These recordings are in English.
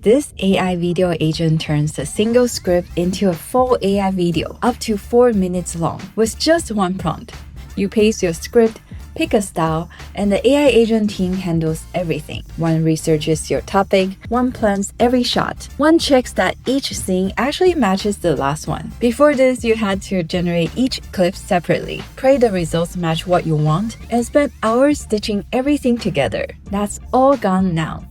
This AI video agent turns a single script into a full AI video up to 4 minutes long with just one prompt. You paste your script, pick a style, and the AI agent team handles everything. One researches your topic, one plans every shot, one checks that each scene actually matches the last one. Before this, you had to generate each clip separately, pray the results match what you want, and spend hours stitching everything together. That's all gone now.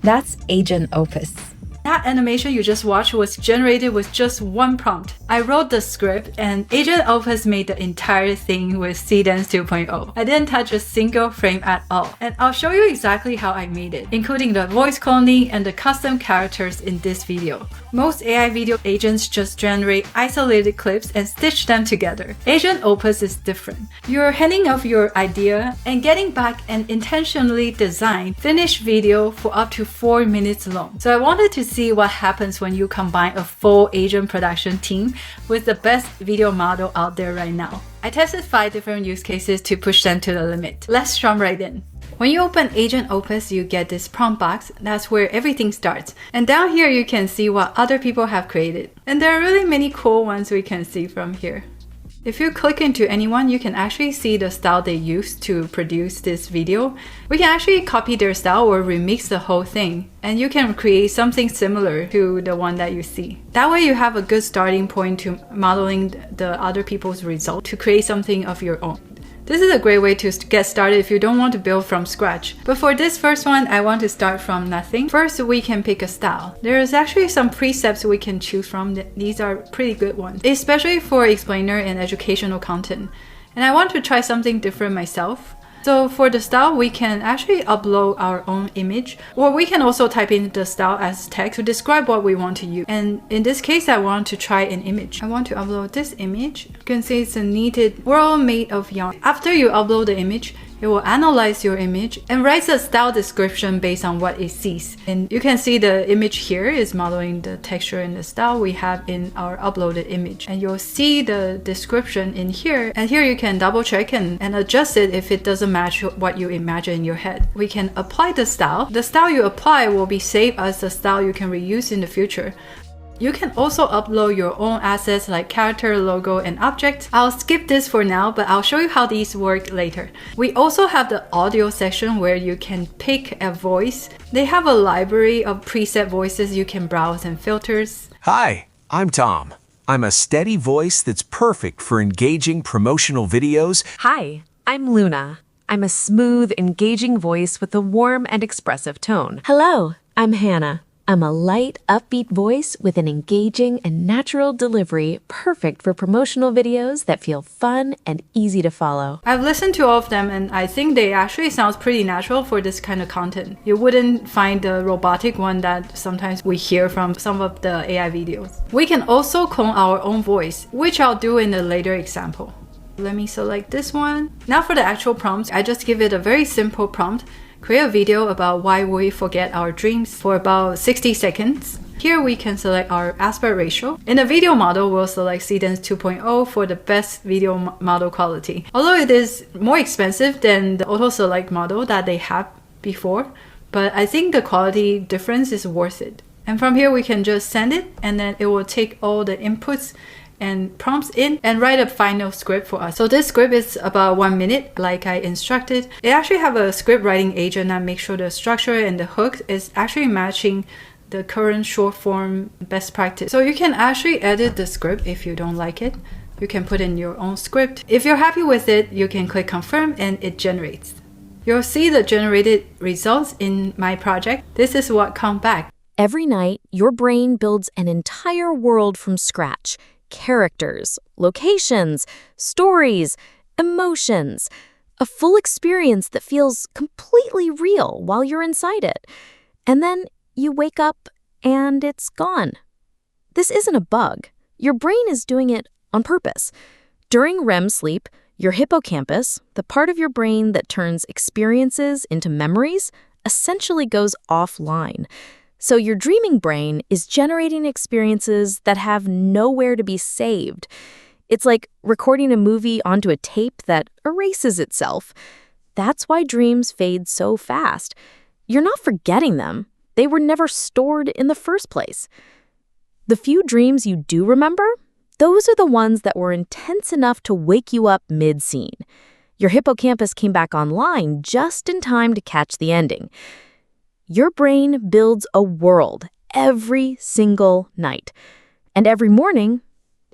That's Agent Opus. That animation you just watched was generated with just one prompt. I wrote the script and Agent Opus made the entire thing with Seedance 2.0. I didn't touch a single frame at all. And I'll show you exactly how I made it, including the voice cloning and the custom characters in this video. Most AI video agents just generate isolated clips and stitch them together. Agent Opus is different. You're handing off your idea and getting back an intentionally designed, finished video for up to 4 minutes long. So I wanted to see what happens when you combine a full agent production team with the best video model out there right now. I tested 5 different use cases to push them to the limit. Let's jump right in. When you open Agent Opus, you get this prompt box. That's where everything starts. And down here, you can see what other people have created. And there are really many cool ones we can see from here. If you click into anyone, you can actually see the style they used to produce this video. We can actually copy their style or remix the whole thing. And you can create something similar to the one that you see. That way you have a good starting point to modeling the other people's result to create something of your own. This is a great way to get started if you don't want to build from scratch. But for this first one, I want to start from nothing. First, we can pick a style. There's actually some presets we can choose from. These are pretty good ones, especially for explainer and educational content. And I want to try something different myself. So for the style, we can actually upload our own image, or we can also type in the style as text to describe what we want to use. And in this case, I want to try an image. I want to upload this image. You can see it's a knitted world made of yarn. After you upload the image, it will analyze your image and writes a style description based on what it sees. And you can see the image here is modeling the texture and the style we have in our uploaded image. And you'll see the description in here. And here you can double check and adjust it if it doesn't match what you imagine in your head. We can apply the style. The style you apply will be saved as the style you can reuse in the future. You can also upload your own assets like character, logo, and object. I'll skip this for now, but I'll show you how these work later. We also have the audio section where you can pick a voice. They have a library of preset voices you can browse and filters. Hi, I'm Tom. I'm a steady voice that's perfect for engaging promotional videos. Hi, I'm Luna. I'm a smooth, engaging voice with a warm and expressive tone. Hello, I'm Hannah. I'm a light, upbeat voice with an engaging and natural delivery, perfect for promotional videos that feel fun and easy to follow. I've listened to all of them and I think they actually sound pretty natural for this kind of content. You wouldn't find the robotic one that sometimes we hear from some of the AI videos. We can also clone our own voice, which I'll do in a later example. Let me select this one. Now for the actual prompts, I just give it a very simple prompt. Create a video about why we forget our dreams for about 60 seconds. Here we can select our aspect ratio. In the video model, we'll select Seedance 2.0 for the best video model quality. Although it is more expensive than the auto select model that they had before, but I think the quality difference is worth it. And from here we can just send it and then it will take all the inputs and prompts in and write a final script for us. So this script is about 1 minute like I instructed. It actually have a script writing agent that makes sure the structure and the hook is actually matching the current short form best practice. So you can actually edit the script if you don't like it. You can put in your own script. If you're happy with it, you can click confirm and it generates. You'll see the generated results in my project. This is what comes back. Every night, your brain builds an entire world from scratch. Characters, locations, stories, emotions, a full experience that feels completely real while you're inside it. And then you wake up and it's gone. This isn't a bug. Your brain is doing it on purpose. During REM sleep, your hippocampus, the part of your brain that turns experiences into memories, essentially goes offline. So your dreaming brain is generating experiences that have nowhere to be saved. It's like recording a movie onto a tape that erases itself. That's why dreams fade so fast. You're not forgetting them. They were never stored in the first place. The few dreams you do remember, those are the ones that were intense enough to wake you up mid-scene. Your hippocampus came back online just in time to catch the ending. Your brain builds a world every single night. And every morning,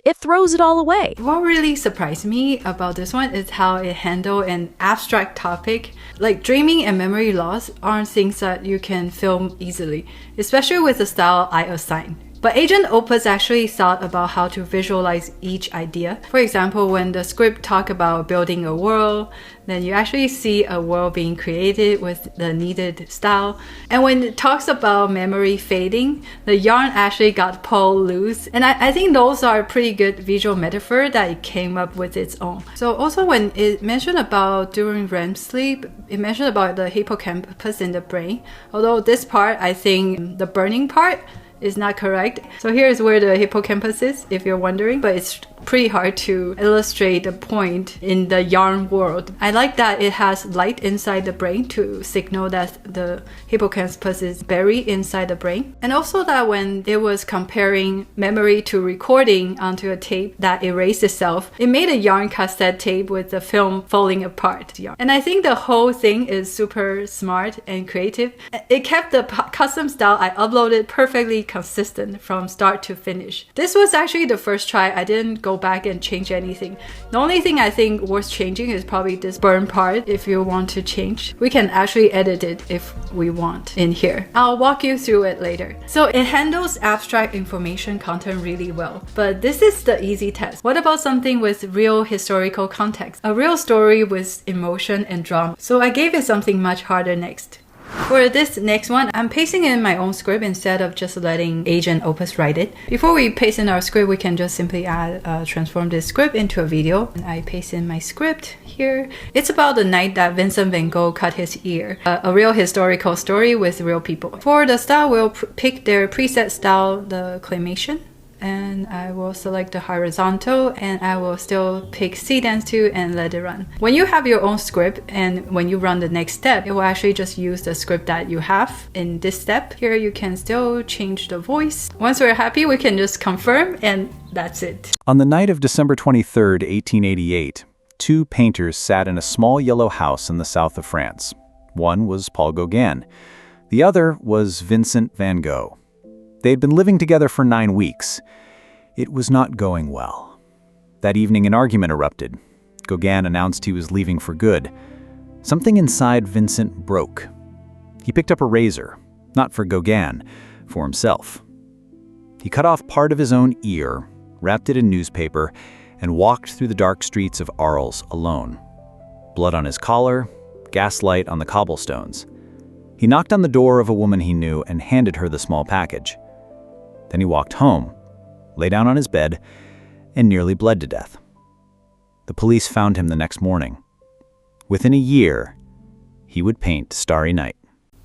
it throws it all away. What really surprised me about this one is how it handled an abstract topic. Like dreaming and memory loss aren't things that you can film easily, especially with the style I assign. But Agent Opus actually thought about how to visualize each idea. For example, when the script talks about building a world, then you actually see a world being created with the needed style. And when it talks about memory fading, the yarn actually got pulled loose. And I think those are a pretty good visual metaphor that it came up with its own. So also when it mentioned about during REM sleep, it mentioned about the hippocampus in the brain. Although this part, I think the burning part is not correct. So here's where the hippocampus is, if you're wondering, but it's pretty hard to illustrate the point in the yarn world. I like that it has light inside the brain to signal that the hippocampus is buried inside the brain. And also that when it was comparing memory to recording onto a tape that erased itself, it made a yarn cassette tape with the film falling apart. And I think the whole thing is super smart and creative. It kept the custom style I uploaded perfectly consistent from start to finish. This was actually the first try. I didn't go back and change anything. The only thing I think worth changing is probably this burn part. If you want to change, we can actually edit it if we want in here. I'll walk you through it later. So it handles abstract information content really well, but this is the easy test. What about something with real historical context? A real story with emotion and drama. So I gave it something much harder next. For this next one, I'm pasting in my own script instead of just letting Agent Opus write it. Before we paste in our script, we can just simply transform this script into a video. And I paste in my script here. It's about the night that Vincent van Gogh cut his ear. A real historical story with real people. For the style, we'll pick their preset style, the claymation. And I will select the horizontal, and I will still pick Seedance 2 and let it run. When you have your own script and when you run the next step, it will actually just use the script that you have in this step. Here you can still change the voice. Once we're happy, we can just confirm, and that's it. On the night of December 23rd, 1888, two painters sat in a small yellow house in the south of France. One was Paul Gauguin. The other was Vincent van Gogh. They had been living together for 9 weeks. It was not going well. That evening, an argument erupted. Gauguin announced he was leaving for good. Something inside Vincent broke. He picked up a razor, not for Gauguin, for himself. He cut off part of his own ear, wrapped it in newspaper, and walked through the dark streets of Arles alone. Blood on his collar, gaslight on the cobblestones. He knocked on the door of a woman he knew and handed her the small package. Then he walked home, lay down on his bed, and nearly bled to death. The police found him the next morning. Within a year, he would paint Starry Night.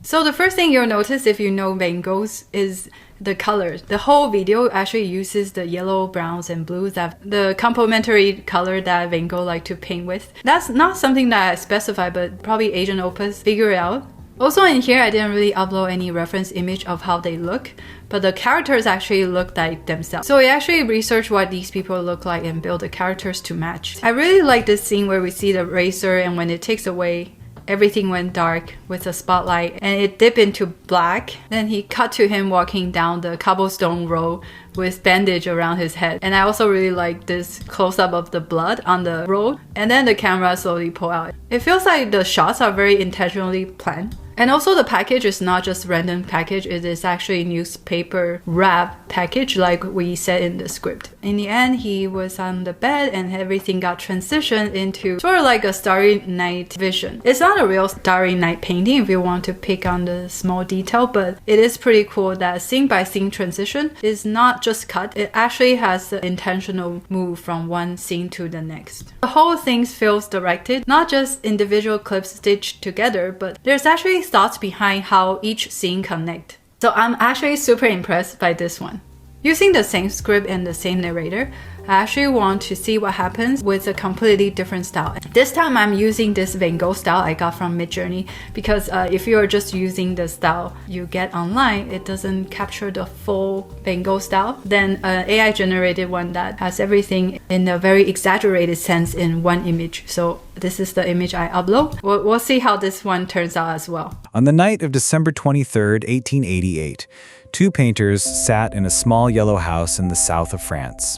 So the first thing you'll notice if you know Van Gogh's is the colors. The whole video actually uses the yellow, browns, and blues, that the complementary color that Van Gogh liked to paint with. That's not something that I specify, but probably Agent Opus figured it out. Also in here, I didn't really upload any reference image of how they look, but the characters actually look like themselves. So I actually researched what these people look like and built the characters to match. I really like this scene where we see the razor, and when it takes away, everything went dark with the spotlight and it dipped into black. Then he cut to him walking down the cobblestone road with bandage around his head. And I also really like this close-up of the blood on the road, and then the camera slowly pull out. It feels like the shots are very intentionally planned. And also the package is not just random package, it is actually newspaper wrap package like we said in the script. In the end, he was on the bed and everything got transitioned into sort of like a Starry Night vision. It's not a real Starry Night painting if you want to pick on the small detail, but it is pretty cool that scene by scene transition is not just cut, it actually has the intentional move from one scene to the next. The whole thing feels directed, not just individual clips stitched together, but there's actually thoughts behind how each scene connect. So I'm actually super impressed by this one. Using the same script and the same narrator, I actually want to see what happens with a completely different style. This time I'm using this Van Gogh style I got from Midjourney because if you are just using the style you get online, it doesn't capture the full Van Gogh style. Then an AI generated one that has everything in a very exaggerated sense in one image. So this is the image I upload. We'll see how this one turns out as well. On the night of December 23rd, 1888, two painters sat in a small yellow house in the south of France.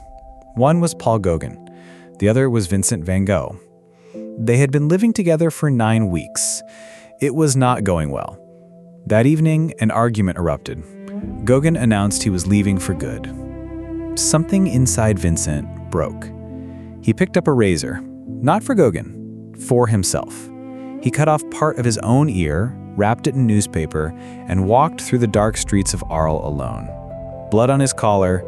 One was Paul Gauguin, the other was Vincent van Gogh. They had been living together for 9 weeks. It was not going well. That evening, an argument erupted. Gauguin announced he was leaving for good. Something inside Vincent broke. He picked up a razor, not for Gauguin, for himself. He cut off part of his own ear, wrapped it in newspaper, and walked through the dark streets of Arles alone. Blood on his collar,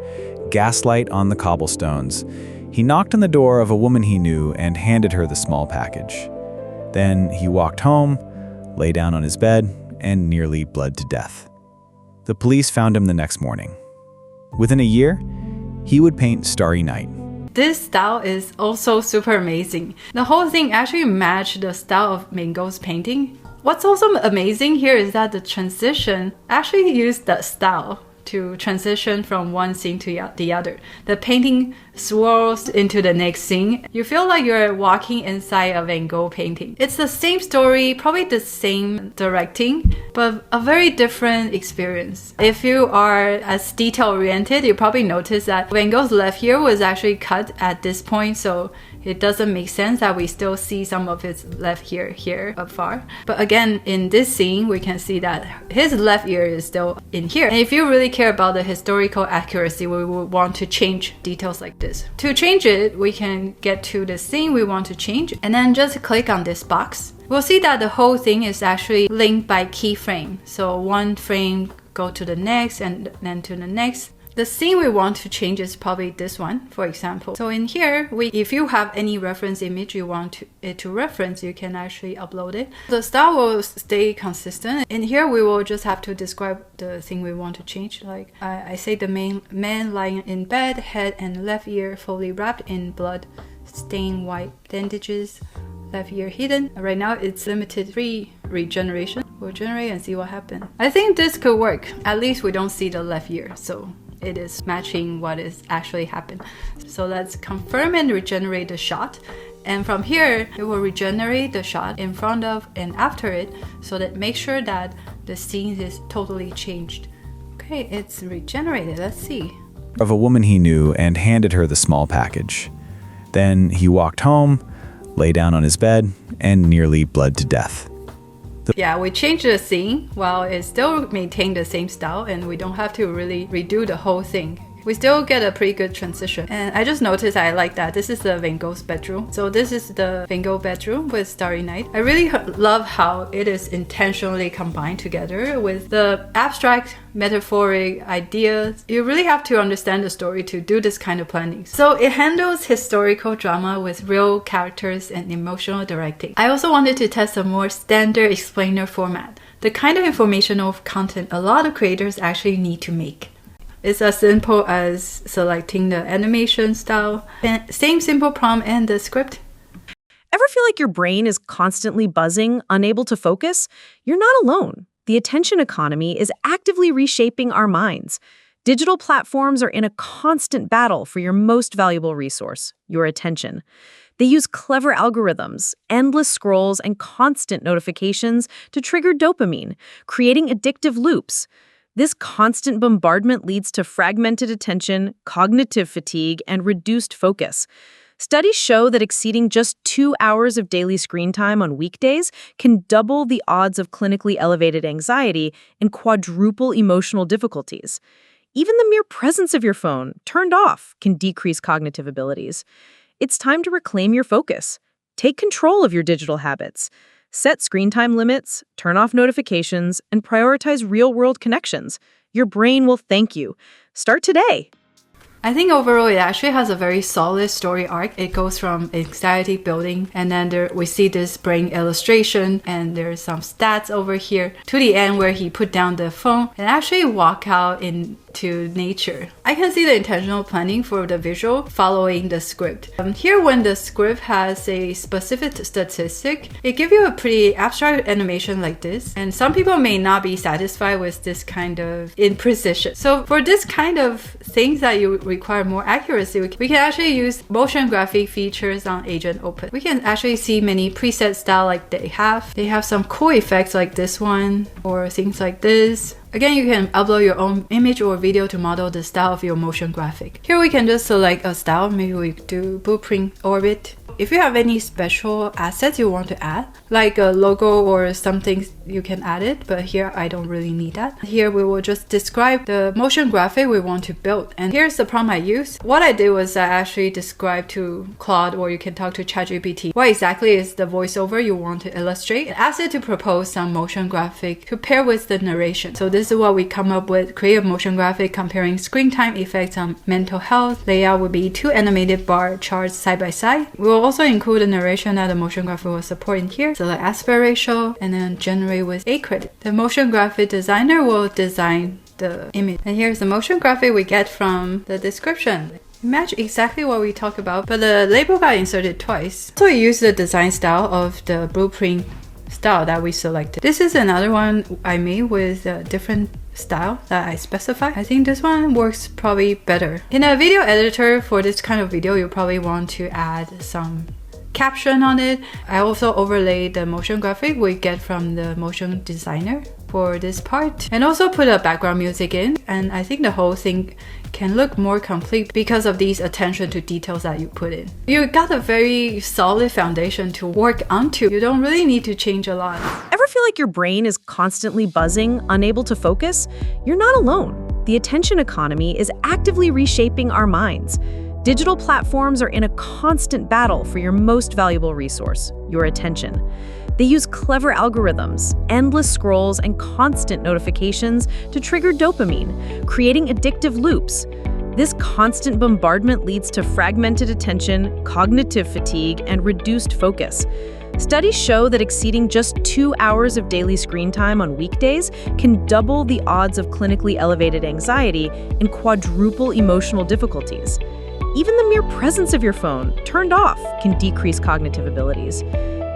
gaslight on the cobblestones. He knocked on the door of a woman he knew and handed her the small package. Then he walked home, lay down on his bed, and nearly bled to death. The police found him the next morning. Within a year, he would paint Starry Night. This style is also super amazing. The whole thing actually matched the style of Van Gogh's painting. What's also amazing here is that the transition actually used the style to transition from one scene to the other. The painting swirls into the next scene. You feel like you're walking inside a Van Gogh painting. It's the same story, probably the same directing, but a very different experience. If you are as detail-oriented, you probably notice that Van Gogh's left ear was actually cut at this point, so it doesn't make sense that we still see some of his left ear here afar. But again, in this scene, we can see that his left ear is still in here. And if you really care about the historical accuracy, we would want to change details like this. To change it, we can get to the scene we want to change and then just click on this box. We'll see that the whole thing is actually linked by keyframe. So one frame go to the next and then to the next. The scene we want to change is probably this one, for example. So in here, if you have any reference image you want it to reference, you can actually upload it. The style will stay consistent. In here, we will just have to describe the thing we want to change. Like I say the main man lying in bed, head and left ear fully wrapped in blood, stained white bandages, left ear hidden. Right now, it's limited 3 regeneration. We'll generate and see what happens. I think this could work. At least we don't see the left ear, so it is matching what is actually happened. So let's confirm and regenerate the shot. And from here, it will regenerate the shot in front of and after it, so that make sure that the scene is totally changed. Okay, it's regenerated. Let's see. Of a woman he knew and handed her the small package. Then he walked home, lay down on his bed, and nearly bled to death. Yeah, we changed the scene while it still maintained the same style, and we don't have to really redo the whole thing. We still get a pretty good transition. And I just noticed I like that. This is the Van Gogh's bedroom. So this is the Van Gogh bedroom with Starry Night. I really love how it is intentionally combined together with the abstract metaphoric ideas. You really have to understand the story to do this kind of planning. So it handles historical drama with real characters and emotional directing. I also wanted to test a more standard explainer format, the kind of informational content a lot of creators actually need to make. It's as simple as selecting the animation style, and same simple prompt and the script. Ever feel like your brain is constantly buzzing, unable to focus? You're not alone. The attention economy is actively reshaping our minds. Digital platforms are in a constant battle for your most valuable resource, your attention. They use clever algorithms, endless scrolls, and constant notifications to trigger dopamine, creating addictive loops. This constant bombardment leads to fragmented attention, cognitive fatigue, and reduced focus. Studies show that exceeding just 2 hours of daily screen time on weekdays can double the odds of clinically elevated anxiety and quadruple emotional difficulties. Even the mere presence of your phone, turned off, can decrease cognitive abilities. It's time to reclaim your focus. Take control of your digital habits. Set screen time limits, turn off notifications, and prioritize real-world connections. Your brain will thank you. Start today. I think overall it actually has a very solid story arc. It goes from anxiety building, and then we see this brain illustration, and there's some stats over here, to the end where he put down the phone and actually walk out in to nature. I can see the intentional planning for the visual following the script. Here, when the script has a specific statistic, it gives you a pretty abstract animation like this, and some people may not be satisfied with this kind of imprecision. So for this kind of things that you require more accuracy, we can actually use motion graphic features on Agent Opus. We can actually see many preset style like they have. They have some cool effects like this one or things like this. Again, you can upload your own image or video to model the style of your motion graphic. Here we can just select a style. Maybe we do blueprint orbit. If you have any special assets you want to add, like a logo or something, you can add it, but here I don't really need that. Here we will just describe the motion graphic we want to build. And here's the prompt I used. What I did was I actually described to Claude, or you can talk to ChatGPT, what exactly is the voiceover you want to illustrate, and ask it to propose some motion graphic to pair with the narration. So this is what we come up with. Create a motion graphic comparing screen time effects on mental health. Layout would be 2 animated bar charts side by side. We'll also include a narration that the motion graphic will support in here. Select aspect ratio and then generate with a credit. The motion graphic designer will design the image. And here's the motion graphic we get from the description. Match exactly what we talked about, but the label got inserted twice. So we use the design style of the blueprint style that we selected. This is another one I made with a different style that I specify. I think this one works probably better. In a video editor for this kind of video, you probably want to add some caption on it. I also overlaid the motion graphic we get from the motion designer for this part, and also put a background music in, and I think the whole thing can look more complete because of these attention to details that you put in. You got a very solid foundation to work onto. You don't really need to change a lot. Ever feel like your brain is constantly buzzing, unable to focus? You're not alone. The attention economy is actively reshaping our minds. Digital platforms are in a constant battle for your most valuable resource, your attention. They use clever algorithms, endless scrolls, and constant notifications to trigger dopamine, creating addictive loops. This constant bombardment leads to fragmented attention, cognitive fatigue, and reduced focus. Studies show that exceeding just 2 hours of daily screen time on weekdays can double the odds of clinically elevated anxiety and quadruple emotional difficulties. Even the mere presence of your phone, turned off, can decrease cognitive abilities.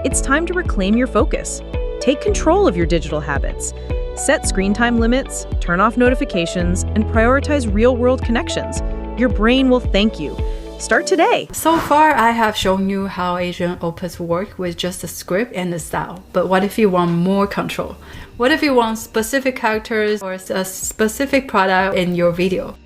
It's time to reclaim your focus. Take control of your digital habits. Set screen time limits, turn off notifications, and prioritize real-world connections. Your brain will thank you. Start today. So far, I have shown you how Agent Opus works with just a script and a style. But what if you want more control? What if you want specific characters or a specific product in your video?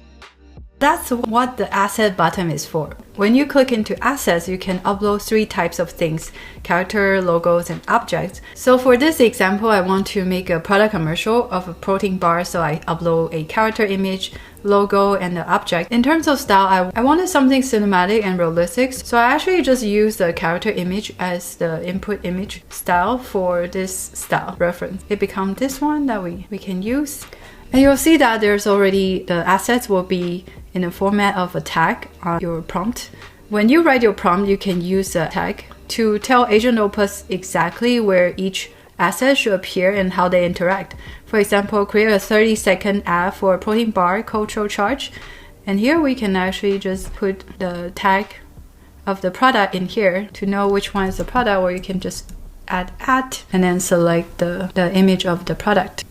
That's what the asset button is for. When you click into assets, you can upload 3 types of things: character, logos, and objects. So for this example, I want to make a product commercial of a protein bar, so I upload a character image, logo, and the object. In terms of style, I wanted something cinematic and realistic, so I actually just used the character image as the input image style for this style reference. It becomes this one that we can use. And you'll see that there's already, the assets will be in the format of a tag on your prompt. When you write your prompt, you can use a tag to tell Agent Opus exactly where each asset should appear and how they interact. For example, create a 30-second ad for a protein bar called TrailCharge. And here we can actually just put the tag of the product in here to know which one is the product, or you can just add and then select the image of the product.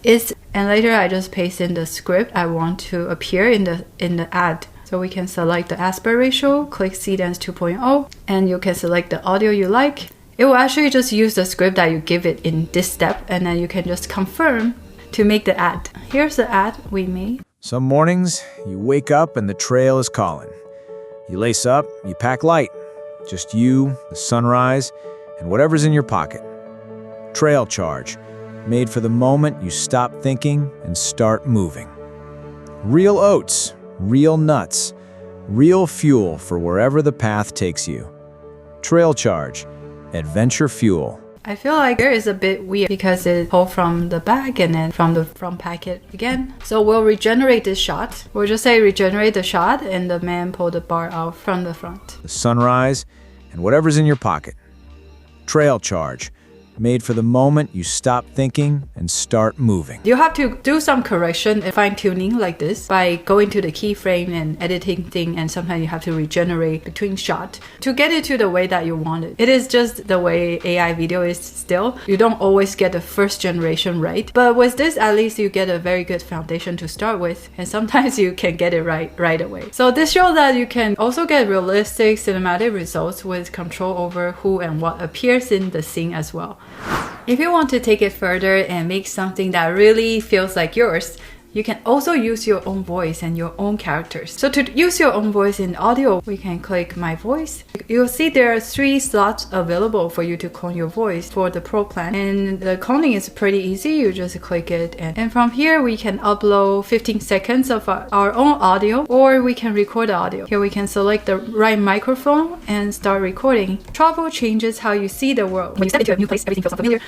And later I just paste in the script I want to appear in the ad. So we can select the aspect ratio, click Seedance 2.0, and you can select the audio you like. It will actually just use the script that you give it in this step, and then you can just confirm to make the ad. Here's the ad we made. Some mornings, you wake up and the trail is calling. You lace up, you pack light. Just you, the sunrise, and whatever's in your pocket. TrailCharge, made for the moment you stop thinking and start moving. Real oats, real nuts, real fuel for wherever the path takes you. TrailCharge, adventure fuel. I feel like here is a bit weird because it pulled from the back and then from the front packet again. So we'll regenerate this shot. We'll just say regenerate the shot, and the man pulled the bar out from the front. The sunrise and whatever's in your pocket. TrailCharge, made for the moment you stop thinking and start moving. You have to do some correction and fine-tuning like this by going to the keyframe and editing thing, and sometimes you have to regenerate between shots to get it to the way that you want it. It is just the way AI video is still. You don't always get the first generation right, but with this at least you get a very good foundation to start with, and sometimes you can get it right away. So this shows that you can also get realistic cinematic results with control over who and what appears in the scene as well. If you want to take it further and make something that really feels like yours, you can also use your own voice and your own characters. So to use your own voice in audio, we can click My Voice. You'll see there are 3 slots available for you to clone your voice for the Pro plan. And the cloning is pretty easy. You just click it. And from here, we can upload 15 seconds of our own audio, or we can record audio. Here we can select the right microphone and start recording. Travel changes how you see the world. When you step into a new place, everything feels unfamiliar.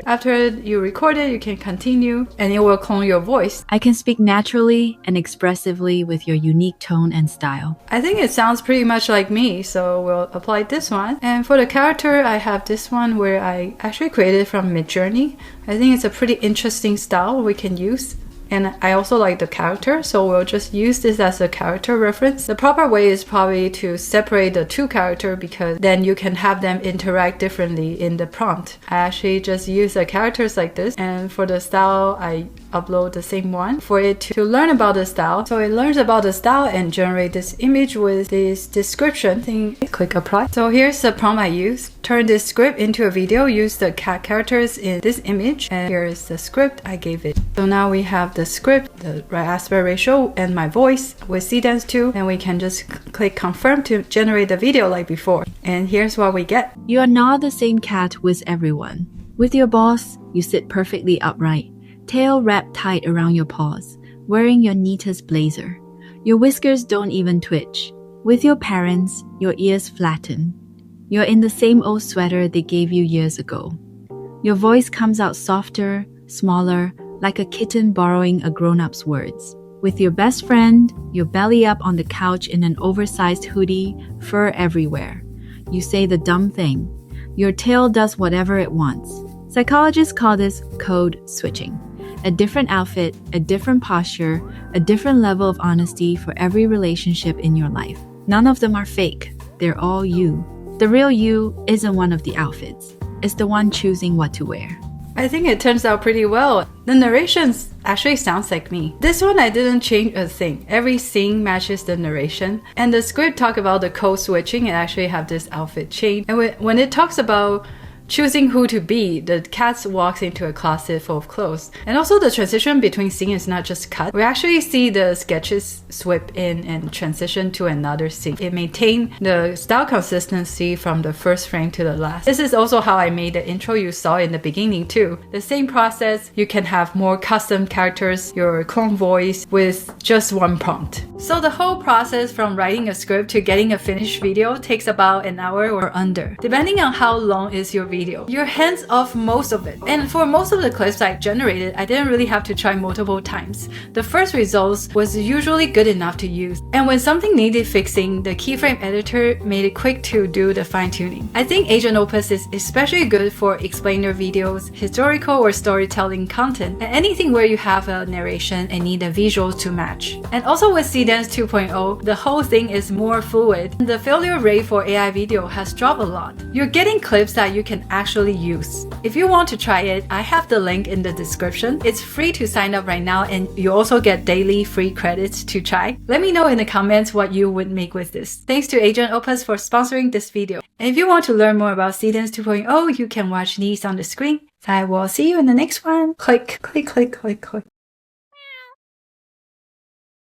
After you record it, you can continue and it will clone your voice. I can speak naturally and expressively with your unique tone and style. I think it sounds pretty much like me, so we'll apply this one. And for the character, I have this one where I actually created from Midjourney. I think it's a pretty interesting style we can use. And I also like the character, so we'll just use this as a character reference. The proper way is probably to separate the 2 characters, because then you can have them interact differently in the prompt. I actually just use the characters like this, and for the style, I upload the same one for it to learn about the style. So it learns about the style and generate this image with this description thing. Click apply. So here's the prompt I used. Turn this script into a video, use the characters in this image, and here is the script I gave it. So now we have the script, the right aspect ratio, and my voice with Seedance 2, and we can just click confirm to generate the video like before. And here's what we get. You are not the same cat with everyone. With your boss, you sit perfectly upright, tail wrapped tight around your paws, wearing your neatest blazer. Your whiskers don't even twitch. With your parents, your ears flatten. You're in the same old sweater they gave you years ago. Your voice comes out softer, smaller, like a kitten borrowing a grown-up's words. With your best friend, your belly up on the couch in an oversized hoodie, fur everywhere. You say the dumb thing. Your tail does whatever it wants. Psychologists call this code switching. A different outfit, a different posture, a different level of honesty for every relationship in your life. None of them are fake. They're all you. The real you isn't one of the outfits. It's the one choosing what to wear. I think it turns out pretty well. The narration actually sounds like me. This one I didn't change a thing. Every scene matches the narration. And the script talk about the code switching and actually have this outfit change. And when it talks about choosing who to be, the cat walks into a closet full of clothes. And also the transition between scene is not just cut. We actually see the sketches sweep in and transition to another scene. It maintained the style consistency from the first frame to the last. This is also how I made the intro you saw in the beginning too. The same process, you can have more custom characters, your clone voice with just one prompt. So the whole process from writing a script to getting a finished video takes about an hour or under, depending on how long is your video. You're hands off most of it. And for most of the clips I generated, I didn't really have to try multiple times. The first results was usually good enough to use. And when something needed fixing, the keyframe editor made it quick to do the fine-tuning. I think Agent Opus is especially good for explainer videos, historical or storytelling content, and anything where you have a narration and need the visuals to match. And also with Seedance 2.0, the whole thing is more fluid. The failure rate for AI video has dropped a lot. You're getting clips that you can actually use. If you want to try it, I have the link in the description. It's free to sign up right now, and you also get daily free credits to try. Let me know in the comments what you would make with this. Thanks to Agent Opus for sponsoring this video. And if you want to learn more about Seedance 2.0, you can watch these on the screen. I will see you in the next one. Click, click, click, click, click.